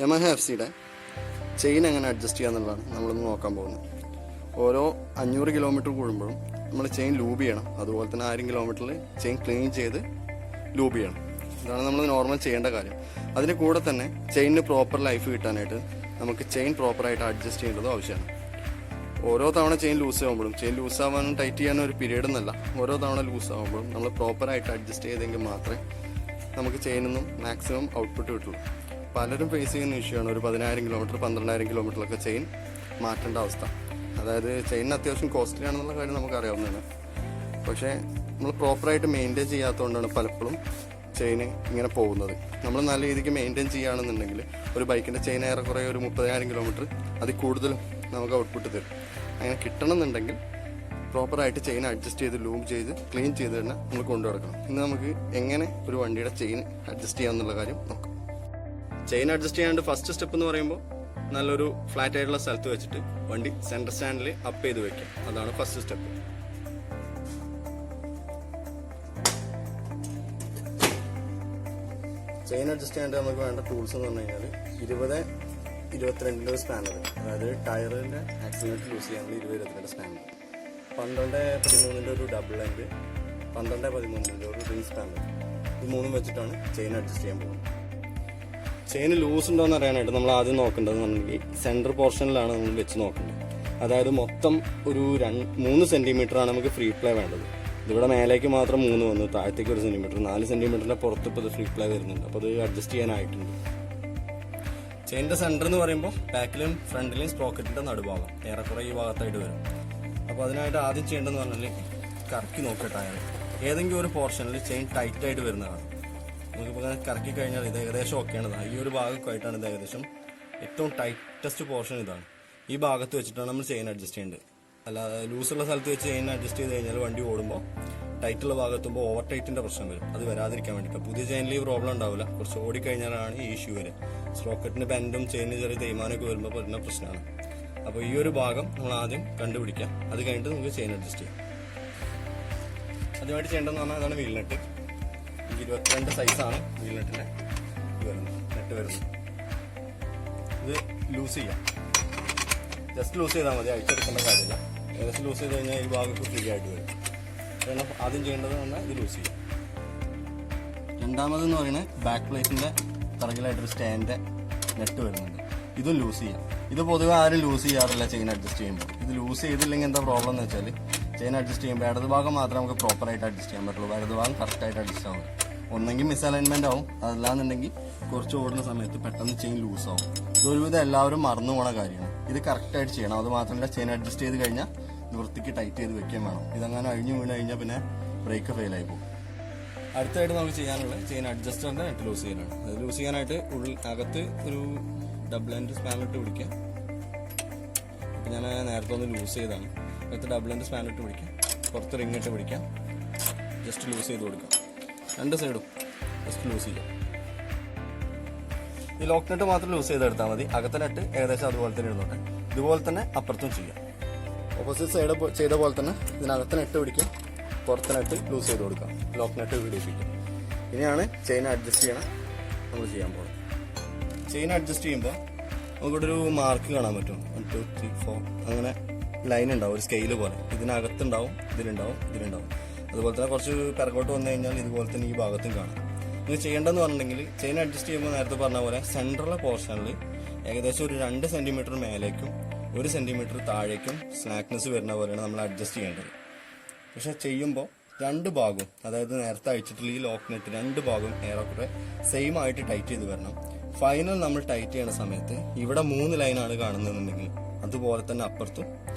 Yamaha എഫ്സിയുടെ chain എങ്ങനെ adjust ചെയ്യാന്നുള്ളതാണ് നമ്മളിന്ന് നോക്കാൻ പോകുന്നത്. ഓരോ 500 കിലോമീറ്റർ കൂടുമ്പോഴും നമ്മൾ ചെയിൻ ലൂബ് ചെയ്യണം. അതുപോലെ തന്നെ 1000 കിലോമീറ്ററിൽ ചെയിൻ ക്ലീൻ ചെയ്ത് ലൂബ് ചെയ്യണം. ഇതാണ് നമ്മൾ നോർമൽ ചെയ്യേണ്ട കാര്യം. അതിന് കൂടെ തന്നെ ചെയിനിന് പ്രോപ്പർ ലൈഫ് കിട്ടാനായിട്ട് നമുക്ക് ചെയിൻ പ്രോപ്പറായിട്ട് അഡ്ജസ്റ്റ് ചെയ്യേണ്ടത് ആവശ്യമാണ്. ഓരോ തവണ ചെയിൻ ലൂസ് ആകുമ്പോഴും, ചെയിൻ ലൂസ് ആവാനും ടൈറ്റ് ചെയ്യാനും ഒരു പീരീഡ് എന്നല്ല, ഓരോ തവണ ലൂസ് ആകുമ്പോഴും നമ്മൾ പ്രോപ്പറായിട്ട് അഡ്ജസ്റ്റ് ചെയ്തെങ്കിൽ മാത്രമേ നമുക്ക് ചെയിനിൽ നിന്നും മാക്സിമം ഔട്ട്പുട്ട് കിട്ടുള്ളൂ. പലരും ഫേസ് ചെയ്യുന്ന ഇഷ്യൂ ആണ് ഒരു 10,000 കിലോമീറ്റർ 12,000 കിലോമീറ്ററിലൊക്കെ ചെയിൻ മാറ്റേണ്ട അവസ്ഥ. അതായത് ചെയിൻ അത്യാവശ്യം കോസ്റ്റ്ലി ആണെന്നുള്ള കാര്യം നമുക്ക് അറിയാവുന്നതാണ്. പക്ഷേ നമ്മൾ പ്രോപ്പറായിട്ട് മെയിൻറ്റെയിൻ ചെയ്യാത്തതുകൊണ്ടാണ് പലപ്പോഴും ചെയിന് ഇങ്ങനെ പോകുന്നത്. നമ്മൾ നല്ല രീതിക്ക് മെയിൻറ്റെയിൻ ചെയ്യുകയാണെന്നുണ്ടെങ്കിൽ ഒരു ബൈക്കിൻ്റെ ചെയിൻ ഏറെക്കുറെ ഒരു 30,000 കിലോമീറ്റർ അതിൽ കൂടുതലും നമുക്ക് ഔട്ട്പുട്ട് തരും. അങ്ങനെ കിട്ടണമെന്നുണ്ടെങ്കിൽ പ്രോപ്പറായിട്ട് ചെയിൻ അഡ്ജസ്റ്റ് ചെയ്ത് ലൂബ് ചെയ്ത് ക്ലീൻ ചെയ്ത് തന്നെ നമ്മൾ കൊണ്ടുനടക്കണം. ഇന്ന് നമുക്ക് എങ്ങനെ ഒരു വണ്ടിയുടെ ചെയിൻ അഡ്ജസ്റ്റ് ചെയ്യാമെന്നുള്ള കാര്യം നോക്കാം. ചെയിൻ അഡ്ജസ്റ്റ് ചെയ്യാണ്ട് ഫസ്റ്റ് സ്റ്റെപ്പ് എന്ന് പറയുമ്പോൾ നല്ലൊരു ഫ്ലാറ്റ് ആയിട്ടുള്ള സ്ഥലത്ത് വെച്ചിട്ട് വണ്ടി സെൻറ്റർ സ്റ്റാൻഡിൽ അപ്പ് ചെയ്ത് വെക്കാം. അതാണ് ഫസ്റ്റ് സ്റ്റെപ്പ്. ചെയിൻ അഡ്ജസ്റ്റ് ചെയ്യാണ്ട് നമുക്ക് വേണ്ട ടൂൾസ് എന്ന് പറഞ്ഞു കഴിഞ്ഞാൽ 20-22 ഒരു സ്പാനർ, അതായത് ടയറിൻ്റെ ആക്സിലേറ്റർ യൂസ് ചെയ്യാനുള്ള 20-22 സ്പാനർ, 12-13 ഒരു ഡബിൾ എൻഡ്, 12-13 ഒരു റിംഗ് സ്പാനർ, ഇത് മൂന്നും വെച്ചിട്ടാണ് ചെയിൻ അഡ്ജസ്റ്റ് ചെയ്യാൻ പോകുന്നത്. ചെയിൻ ലൂസ് ഉണ്ടോ എന്ന് അറിയാനായിട്ട് നമ്മൾ ആദ്യം നോക്കേണ്ടതെന്നുണ്ടെങ്കിൽ സെൻറ്റർ പോർഷനിലാണ് നമ്മൾ വെച്ച് നോക്കേണ്ടത്. അതായത് മൊത്തം ഒരു 3 സെൻറ്റിമീറ്ററാണ് നമുക്ക് ഫ്രീ പ്ലേ വേണ്ടത്. ഇതിവിടെ മേലേക്ക് മാത്രം 3 വന്നു, താഴത്തേക്ക് 1 സെൻറ്റിമീറ്റർ, 4 സെൻറ്റിമീറ്ററിൻ്റെ പുറത്ത് ഇപ്പോൾ ഇത് ഫ്രീ പ്ലേ വരുന്നുണ്ട്. അപ്പോൾ അത് അഡ്ജസ്റ്റ് ചെയ്യാനായിട്ടുണ്ട്. ചെയിൻ്റെ സെൻറ്റർ എന്ന് പറയുമ്പോൾ ബാക്കിലും ഫ്രണ്ടിലും സ്പ്രോക്കറ്റിൻ്റെ നടുഭാഗം ഏറെക്കുറെ ഈ ഭാഗത്തായിട്ട് വരും. അപ്പോൾ അതിനായിട്ട് ആദ്യം ചെയ്യേണ്ടതെന്ന് പറഞ്ഞാൽ കറക്കി നോക്കുക ടയർ. ഏതെങ്കിലും ഒരു പോർഷനിൽ ചെയിൻ ടൈറ്റായിട്ട് വരുന്നതാണ്. നമുക്കിപ്പോൾ അങ്ങനെ കറക്കി കഴിഞ്ഞാൽ ഇത് ഏകദേശം ഓക്കെയാണ്. ഈ ഒരു ഭാഗമായിട്ടാണ് ഇത് ഏകദേശം ഏറ്റവും ടൈറ്റസ്റ്റ് പോർഷൻ ഇതാണ്. ഈ ഭാഗത്ത് വെച്ചിട്ടാണ് നമ്മൾ ചെയിൻ അഡ്ജസ്റ്റ് ചെയ്യേണ്ടത്. അല്ലാതെ ലൂസുള്ള സ്ഥലത്ത് വെച്ച് ചെയിൻ അഡ്ജസ്റ്റ് ചെയ്ത് കഴിഞ്ഞാൽ വണ്ടി ഓടുമ്പോൾ ടൈറ്റുള്ള ഭാഗത്തുമ്പോൾ ഓവർ ടൈറ്റിൻ്റെ പ്രശ്നം വരും. അത് വരാതിരിക്കാൻ വേണ്ടിയിട്ട് പുതിയ ചെയിനിൽ ഈ പ്രോബ്ലം ഉണ്ടാവില്ല. കുറച്ച് ഓടിക്കഴിഞ്ഞാലാണ് ഈ ഇഷ്യൂ വരിക. സ്പ്രോക്കറ്റിൻ്റെ ബെൻഡും ചെയിനിന് ചെറിയ തേയ്മാനമൊക്കെ വരുമ്പോൾ വരുന്ന പ്രശ്നമാണ്. അപ്പോൾ ഈ ഒരു ഭാഗം നമ്മൾ ആദ്യം കണ്ടുപിടിക്കാം. അത് കഴിഞ്ഞിട്ട് നമുക്ക് ചെയിൻ അഡ്ജസ്റ്റ് ചെയ്യാം. ആദ്യമായിട്ട് ചെയ്യേണ്ടതെന്ന് പറഞ്ഞാൽ അതാണ് വീൽ നെറ്റ്. 22 സൈസാണ് വീൽ നെറ്റിൻ്റെ നെറ്റ് വരുന്നത്. ഇത് ലൂസ് ചെയ്യാം. ജസ്റ്റ് ലൂസ് ചെയ്താൽ മതി, അഴിച്ചെടുക്കേണ്ട കാര്യമില്ല. ഏകദേശം ലൂസ് ചെയ്ത് കഴിഞ്ഞാൽ ഈ ഭാഗമൊക്കെ ഫ്രീ ആയിട്ട് വരും. കാരണം ആദ്യം ചെയ്യേണ്ടത് പറഞ്ഞാൽ ഇത് ലൂസ് ചെയ്യാം. രണ്ടാമതെന്ന് പറയുന്നത് ബാക്ക് പ്ലേറ്റിൻ്റെ പിറകിലായിട്ടൊരു സ്റ്റാൻഡ് നെറ്റ് വരുന്നുണ്ട്. ഇതും ലൂസ് ചെയ്യാം. ഇത് പൊതുവെ ആരും ലൂസ് ചെയ്യാറില്ല ചെയിൻ അഡ്ജസ്റ്റ് ചെയ്യുമ്പോൾ. ഇത് ലൂസ് ചെയ്തില്ലെങ്കിൽ എന്താ പ്രോബ്ലം എന്ന് വെച്ചാൽ ചെയിൻ അഡ്ജസ്റ്റ് ചെയ്യുമ്പോൾ ഇടത് ഭാഗം മാത്രമേ നമുക്ക് പ്രോപ്പറായിട്ട് അഡ്ജസ്റ്റ് ചെയ്യാൻ പറ്റുള്ളൂ. വലത് ഭാഗം കറക്റ്റായിട്ട് അഡ്ജസ്റ്റ് ആവും. ഒന്നെങ്കിൽ മിസ് അലൈൻമെൻ്റ് ആവും, അതല്ലാന്നുണ്ടെങ്കിൽ കുറച്ച് ഓടുന്ന സമയത്ത് പെട്ടെന്ന് ചെയിൻ ലൂസ് ആവും. ഇതൊരുവിധം എല്ലാവരും മറന്നു പോണ കാര്യമാണ്. ഇത് കറക്റ്റായിട്ട് ചെയ്യണം. അത് മാത്രമല്ല ചെയിൻ അഡ്ജസ്റ്റ് ചെയ്ത് കഴിഞ്ഞാൽ വൃത്തിക്ക് ടൈറ്റ് ചെയ്ത് വെക്കുകയും വേണം. ഇതങ്ങനെ അഴിഞ്ഞു വീണ് കഴിഞ്ഞാൽ പിന്നെ ബ്രേക്ക് ഫെയിലായി പോകും. അടുത്തായിട്ട് നമുക്ക് ചെയ്യാനുള്ള ചെയിൻ അഡ്ജസ്റ്ററിൻ്റെ നെറ്റ് ലൂസ് ചെയ്യാനാണ്. അത് ലൂസ് ചെയ്യാനായിട്ട് അകത്ത് ഒരു ഡബിൾ എൻഡ് സ്പാനിട്ട് പിടിക്കാം. അപ്പം ഞാൻ നേരത്തെ ഒന്ന് ലൂസ് ചെയ്താണ്. അകത്ത് ഡബിൾ എൻഡ് സ്പാനിട്ട് പിടിക്കാം, പുറത്ത് റിങ് ഇട്ട് പിടിക്കാം, ജസ്റ്റ് ലൂസ് ചെയ്ത് കൊടുക്കാം. 2 സൈഡും ജസ്റ്റ് ലൂസ് ചെയ്യാം. ഈ ലോക്ക് നെറ്റ് മാത്രം ലൂസ് ചെയ്തെടുത്താൽ മതി. അകത്തെ നെറ്റ് ഏകദേശം അതുപോലെ തന്നെ ഇരുന്നോട്ടെ. ഇതുപോലെ തന്നെ അപ്പുറത്തും ചെയ്യാം. ഓപ്പോസിറ്റ് സൈഡ് ചെയ്ത പോലെ തന്നെ ഇതിനകത്ത് നെറ്റ് പിടിക്കും, പുറത്ത് നെറ്റ് ലൂസ് ചെയ്ത് കൊടുക്കാം, ലോക്ക് നെറ്റ് പിടിപ്പിക്കും. ഇനിയാണ് ചെയിൻ അഡ്ജസ്റ്റ് ചെയ്യണം നമ്മൾ ചെയ്യാൻ പോകുന്നത്. ചെയിൻ അഡ്ജസ്റ്റ് ചെയ്യുമ്പോൾ നമുക്കിവിടെ ഒരു മാർക്ക് കാണാൻ പറ്റും. 1 2 3 4 അങ്ങനെ ലൈൻ ഉണ്ടാവും, ഒരു സ്കെയിൽ പോലെ. ഇതിനകത്തുണ്ടാവും, ഇതിലുണ്ടാവും, ഇതിലുണ്ടാവും. അതുപോലെ തന്നെ കുറച്ച് പിറകോട്ട് വന്നു കഴിഞ്ഞാൽ ഇതുപോലെ തന്നെ ഈ ഭാഗത്തും കാണാം. ഇത് ചെയ്യേണ്ടതെന്ന് പറഞ്ഞിട്ടുണ്ടെങ്കിൽ ചെയിൻ അഡ്ജസ്റ്റ് ചെയ്യുമ്പോൾ നേരത്തെ പറഞ്ഞ പോലെ സെൻട്രൽ പോർഷനിൽ ഏകദേശം ഒരു 2 സെൻറ്റിമീറ്റർ മേലേക്കും 1 സെൻറ്റിമീറ്റർ താഴേക്കും സ്നാക്നെസ് വരുന്ന പോലെയാണ് നമ്മൾ അഡ്ജസ്റ്റ് ചെയ്യേണ്ടത്. പക്ഷെ ചെയ്യുമ്പോൾ 2 ഭാഗവും, അതായത് നേരത്തെ അയച്ചിട്ടുള്ള ഈ ലോക്ക് നെറ്റ് 2 ഭാഗവും ഏറെക്കുറെ സെയിം ആയിട്ട് ടൈറ്റ് ചെയ്ത് വരണം. ഫൈനൽ നമ്മൾ ടൈറ്റ് ചെയ്യുന്ന സമയത്ത് ഇവിടെ 3 ലൈനാണ് കാണുന്നതെന്നുണ്ടെങ്കിൽ അതുപോലെ തന്നെ അപ്പുറത്തും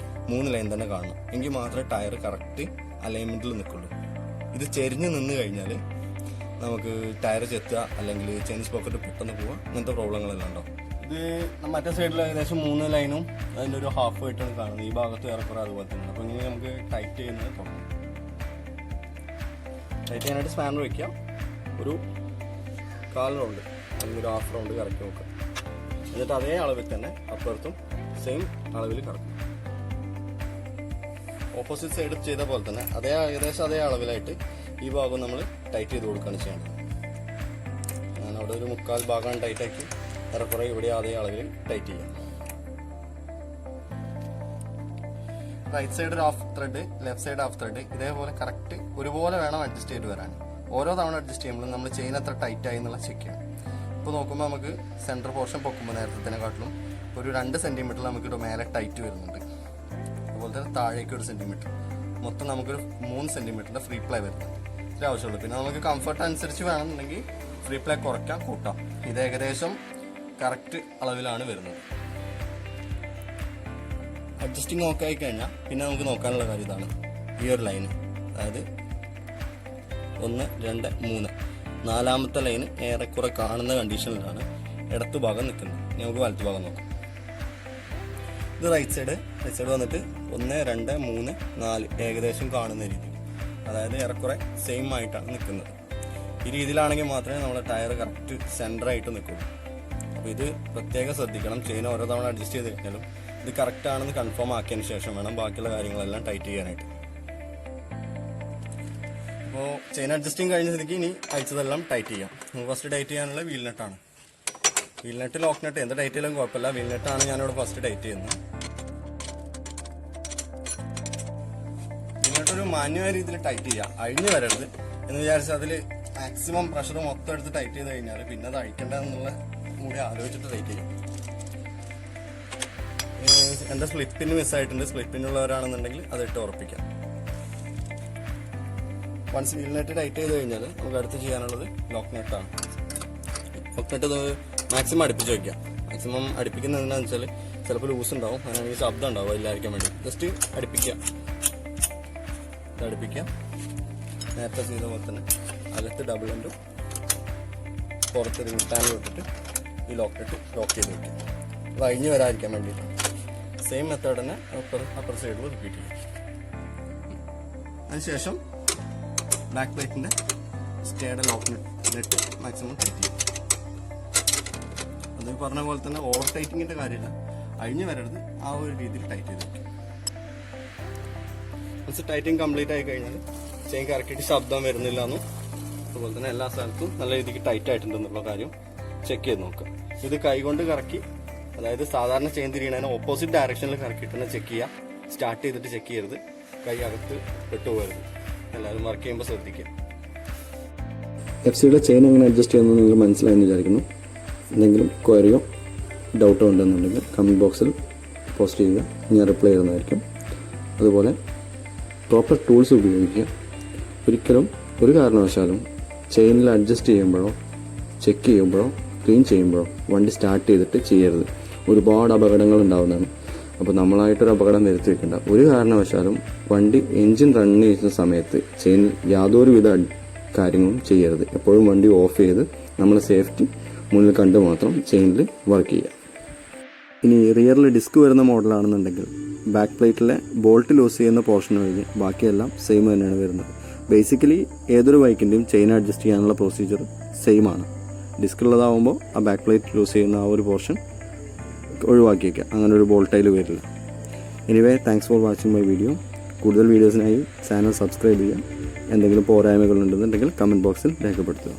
3 ലൈൻ തന്നെ കാണണം. എങ്കിൽ മാത്രമേ ടയർ കറക്റ്റ് അലൈൻമെൻറ്റിൽ നിൽക്കുള്ളൂ. ഇത് ചെരിഞ്ഞ് നിന്ന് കഴിഞ്ഞാൽ നമുക്ക് ടയർ ചെത്തുക അല്ലെങ്കിൽ ചെയിൻ സ്പോക്കറ്റ് പെട്ടെന്ന് പോവുക, അങ്ങനത്തെ പ്രോബ്ലങ്ങളെല്ലാം ഉണ്ടാവും. ഇത് മറ്റേ സൈഡിൽ ഏകദേശം 3 ലൈനും അതിൻ്റെ ഒരു ഹാഫ് ആയിട്ടാണ് കാണുന്നത്. ഈ ഭാഗത്ത് ഏറെക്കുറെ അതുപോലെ തന്നെ. അപ്പോൾ ഇങ്ങനെ നമുക്ക് ടൈറ്റ് ചെയ്യുന്നത് തുടങ്ങും. ടൈറ്റ് ചെയ്യാനായിട്ട് സ്പാനർ വയ്ക്കാം. ഒരു 1/4 റൗണ്ട് അല്ലെങ്കിൽ ഒരു 1/2 റൗണ്ട് കറക്കി നോക്കാം. എന്നിട്ട് അതേ അളവിൽ തന്നെ അപ്പുറത്തും സെയിം അളവിൽ കറക്കും. ഓപ്പോസിറ്റ് സൈഡ് ചെയ്ത പോലെ തന്നെ ഏകദേശം അതേ അളവിലായിട്ട് ഈ ഭാഗം നമ്മൾ ടൈറ്റ് ചെയ്ത് കൊടുക്കുകയാണ് ചെയ്യേണ്ടത്. ഞാനവിടെ ഒരു 3/4 ഭാഗമാണ് ടൈറ്റാക്കി ഏറെക്കുറെ ഇവിടെ അതേ അളവിൽ ടൈറ്റ് ചെയ്യാം. റൈറ്റ് സൈഡ് ഒരു half thread, left side half thread, ഇതേപോലെ കറക്റ്റ് ഒരുപോലെ വേണം അഡ്ജസ്റ്റ് ചെയ്ത് വരാൻ. ഓരോ തവണ അഡ്ജസ്റ്റ് ചെയ്യുമ്പോഴും നമ്മൾ ചെയിൻ എത്ര ടൈറ്റ് ആയി എന്നുള്ള ചെക്ക് ചെയ്യണം. ഇപ്പോൾ നോക്കുമ്പോൾ നമുക്ക് സെൻറ്റർ പോർഷൻ പൊക്കുമ്പോൾ നേരത്തേക്കാട്ടിലും ഒരു 2 സെൻറ്റിമീറ്റർ നമുക്കിവിടെ മേലെ ടൈറ്റ് വരുന്നുണ്ട്. അതുപോലെ തന്നെ താഴേക്ക് 1 സെൻറ്റിമീറ്റർ, മൊത്തം നമുക്കൊരു 3 സെൻറ്റിമീറ്ററിൻ്റെ ഫ്രീ പ്ലേ വരുന്നുണ്ട്. ഇത്ര ആവശ്യമുള്ളൂ. പിന്നെ നമുക്ക് കംഫർട്ട് അനുസരിച്ച് വേണമെന്നുണ്ടെങ്കിൽ ഫ്രീ പ്ലേ കുറയ്ക്കാം, കൂട്ടാം. ഇത് ഏകദേശം കറക്റ്റ് അളവിലാണ് വരുന്നത്. അഡ്ജസ്റ്റിങ് ഓക്കെ ആയി കഴിഞ്ഞാൽ പിന്നെ നമുക്ക് നോക്കാനുള്ള കാര്യം ഇതാണ്. ഈ ഒരു ലൈന്, അതായത് 1, 2, 3, 4ാമത്തെ ലൈന് ഏറെക്കുറെ കാണുന്ന കണ്ടീഷനിലാണ് ഇടത്ത് ഭാഗം നിൽക്കുന്നത്. നമുക്ക് വലത്ത് ഭാഗം നോക്കാം. ഇത് റൈറ്റ് സൈഡ് വന്നിട്ട് 1, 2, 3, 4 ഏകദേശം കാണുന്ന രീതി, അതായത് ഏറെക്കുറെ സെയിം ആയിട്ടാണ് നിൽക്കുന്നത്. ഈ രീതിയിലാണെങ്കിൽ മാത്രമേ നമ്മുടെ ടയർ കറക്റ്റ് സെൻറ്ററായിട്ട് നിൽക്കുള്ളൂ. അപ്പോൾ ഇത് പ്രത്യേകം ശ്രദ്ധിക്കണം. ചെയിൻ ഓരോ തവണ അഡ്ജസ്റ്റ് ചെയ്ത് കഴിഞ്ഞാലും ഇത് കറക്റ്റ് ആണെന്ന് കൺഫേം ആക്കിയതിന് ശേഷം വേണം ബാക്കിയുള്ള കാര്യങ്ങളെല്ലാം ടൈറ്റ് ചെയ്യാനായിട്ട്. അപ്പോൾ ചെയിൻ അഡ്ജസ്റ്റിങ് കഴിഞ്ഞ സ്ഥിതിക്ക് ഇനി അയച്ചതെല്ലാം ടൈറ്റ് ചെയ്യാം. നമുക്ക് ഫസ്റ്റ് ടൈറ്റ് ചെയ്യാനുള്ള വീൽ നെട്ടാണ്. വീൽ നെറ്റ്, ലോക്ക് നെറ്റ് എന്ത് ടൈറ്റ് ചെയ്താലും കുഴപ്പമില്ല. വീൽ നെറ്റാണ് ഞാനിവിടെ ഫസ്റ്റ് ടൈറ്റ് ചെയ്യുന്നത്. വീൽ നെറ്റ് ഒരു മാന്യമായ രീതിയിൽ ടൈറ്റ് ചെയ്യുക, അഴിഞ്ഞു വരരുത് എന്ന് വിചാരിച്ച് അതിൽ മാക്സിമം പ്രഷർ മൊത്തം എടുത്ത് ടൈറ്റ് ചെയ്ത് കഴിഞ്ഞാൽ പിന്നെ അത് അഴിക്കേണ്ടതെന്നുള്ള കൂടി ആലോചിച്ചിട്ട് ടൈറ്റ് ചെയ്യാം. എൻ്റെ സ്ലിപ്പിന് മിസ്സായിട്ടുണ്ട്. സ്ലിപ്പിനുള്ളവരാണെന്നുണ്ടെങ്കിൽ അതിട്ട് ഉറപ്പിക്കാം. വൺസ് വീൽ നെറ്റ് ടൈറ്റ് ചെയ്ത് കഴിഞ്ഞാൽ നമുക്ക് അടുത്ത് ചെയ്യാനുള്ളത് ലോക്ക് നെറ്റാണ്. ലോക്ക് നെറ്റ് മാക്സിമം അടുപ്പിച്ച് വയ്ക്കാം. മാക്സിമം അടുപ്പിക്കുന്നത് എന്താണെന്ന് വെച്ചാൽ ചിലപ്പോൾ ലൂസ് ഉണ്ടാവും, അങ്ങനെയാണെങ്കിൽ ശബ്ദം ഉണ്ടാവും, ഇല്ലായിരിക്കാൻ വേണ്ടി ജസ്റ്റ് അടുപ്പിക്കുക. നേരത്തെ ചെയ്ത പോലെ തന്നെ അകത്ത് ഡബിൾ എൻഡും പുറത്ത് റിംഗ് സ്റ്റാൻഡ് വിട്ടിട്ട് ഈ ലോക്ക് നെറ്റ് ലോക്ക് ചെയ്ത് വയ്ക്കുക. അത് അഴിഞ്ഞ് വരാതിരിക്കാൻ വേണ്ടിയിട്ടാണ്. സെയിം മെത്തേഡ് തന്നെ അപ്പർ സൈഡിൽ റിപ്പീറ്റ് ചെയ്യും. അതിനുശേഷം ബാക്ക് പ്ലേറ്റിൻ്റെ സ്റ്റേയുടെ ലോക്ക് നെറ്റ് മാക്സിമം ടൈറ്റ് ചെയ്യും. അത് പറഞ്ഞ പോലെ തന്നെ ഓവർ ടൈറ്റിങ്ങിൻ്റെ കാര്യമില്ല, അഴിഞ്ഞ് വരരുത്, ആ ഒരു രീതിയിൽ ടൈറ്റ് ചെയ്ത് വയ്ക്കും. മീൻസ് ടൈറ്റിങ് കംപ്ലീറ്റ് ആയി കഴിഞ്ഞാൽ ചെയിൻ കറക്കിയിട്ട് ശബ്ദം വരുന്നില്ല എന്നും അതുപോലെ തന്നെ എല്ലാ സ്ഥലത്തും നല്ല രീതിക്ക് ടൈറ്റ് ആയിട്ടുണ്ടെന്നുള്ള കാര്യം ചെക്ക് ചെയ്ത് നോക്കുക. ഇത് കൈകൊണ്ട് കറക്കി, അതായത് സാധാരണ ചെയിൻ തിരിയണതിന് ഓപ്പോസിറ്റ് ഡയറക്ഷനിൽ കറക്കിയിട്ട് തന്നെ ചെക്ക് ചെയ്യുക. സ്റ്റാർട്ട് ചെയ്തിട്ട് ചെക്ക് ചെയ്യരുത്, കൈ അകത്ത് പെട്ടുപോകരുത്. എല്ലാവരും വർക്ക് ചെയ്യുമ്പോൾ ശ്രദ്ധിക്കുക. എഫ്സിയുടെ ചെയിൻ എങ്ങനെ അഡ്ജസ്റ്റ് ചെയ്യുന്നത് നിങ്ങൾ മനസ്സിലായെന്ന് വിചാരിക്കുന്നു. എന്തെങ്കിലും ക്വയറിയോ ഡൗട്ടോ ഉണ്ടെന്നുണ്ടെങ്കിൽ കമൻറ്റ് ബോക്സിൽ പോസ്റ്റ് ചെയ്യുക, ഞാൻ റിപ്ലൈ ചെയ്യുന്നതായിരിക്കും. അതുപോലെ പ്രോപ്പർ ടൂൾസ് ഉപയോഗിക്കുക. ഒരിക്കലും ഒരു കാരണവശാലും ചെയിനിൽ അഡ്ജസ്റ്റ് ചെയ്യുമ്പോഴോ ചെക്ക് ചെയ്യുമ്പോഴോ ക്ലീൻ ചെയ്യുമ്പോഴോ വണ്ടി സ്റ്റാർട്ട് ചെയ്തിട്ട് ചെയ്യരുത്. ഒരുപാട് അപകടങ്ങൾ ഉണ്ടാകുന്നതാണ്. അപ്പോൾ നമ്മളായിട്ടൊരു അപകടം വരുത്തി വെക്കേണ്ട. ഒരു കാരണവശാലും വണ്ടി എൻജിൻ റൺ ചെയ്യുന്ന സമയത്ത് ചെയിനിൽ യാതൊരുവിധ കാര്യങ്ങളും ചെയ്യരുത്. എപ്പോഴും വണ്ടി ഓഫ് ചെയ്ത് നമ്മൾ സേഫ്റ്റി മുന്നിൽ കണ്ട് മാത്രം ചെയിനിൽ വർക്ക് ചെയ്യുക. ഇനി റിയറിൽ ഡിസ്ക് വരുന്ന മോഡലാണെന്നുണ്ടെങ്കിൽ ബാക്ക് പ്ലേറ്റിലെ ബോൾട്ട് ലൂസ് ചെയ്യുന്ന പോർഷൻ ഒഴികെ ബാക്കിയെല്ലാം സെയിം തന്നെയാണ് വരുന്നത്. ബേസിക്കലി ഏതൊരു ബൈക്കിൻ്റെയും ചെയിൻ അഡ്ജസ്റ്റ് ചെയ്യാനുള്ള പ്രൊസീജിയർ സെയിം ആണ്. ഡിസ്ക് ഉള്ളതാവുമ്പോൾ ആ ബാക്ക് പ്ലേറ്റ് ലൂസ് ചെയ്യുന്ന ആ ഒരു പോർഷൻ ഒഴിവാക്കി വയ്ക്കുക, അങ്ങനെ ഒരു ബോൾട്ടയിൽ വരില്ല. Anyway, thanks for watching my video. കൂടുതൽ വീഡിയോസിനായി ചാനൽ സബ്സ്ക്രൈബ് ചെയ്യുക. എന്തെങ്കിലും പോരായ്മകളുണ്ടെന്നുണ്ടെങ്കിൽ കമൻറ്റ് ബോക്സിൽ രേഖപ്പെടുത്തുക.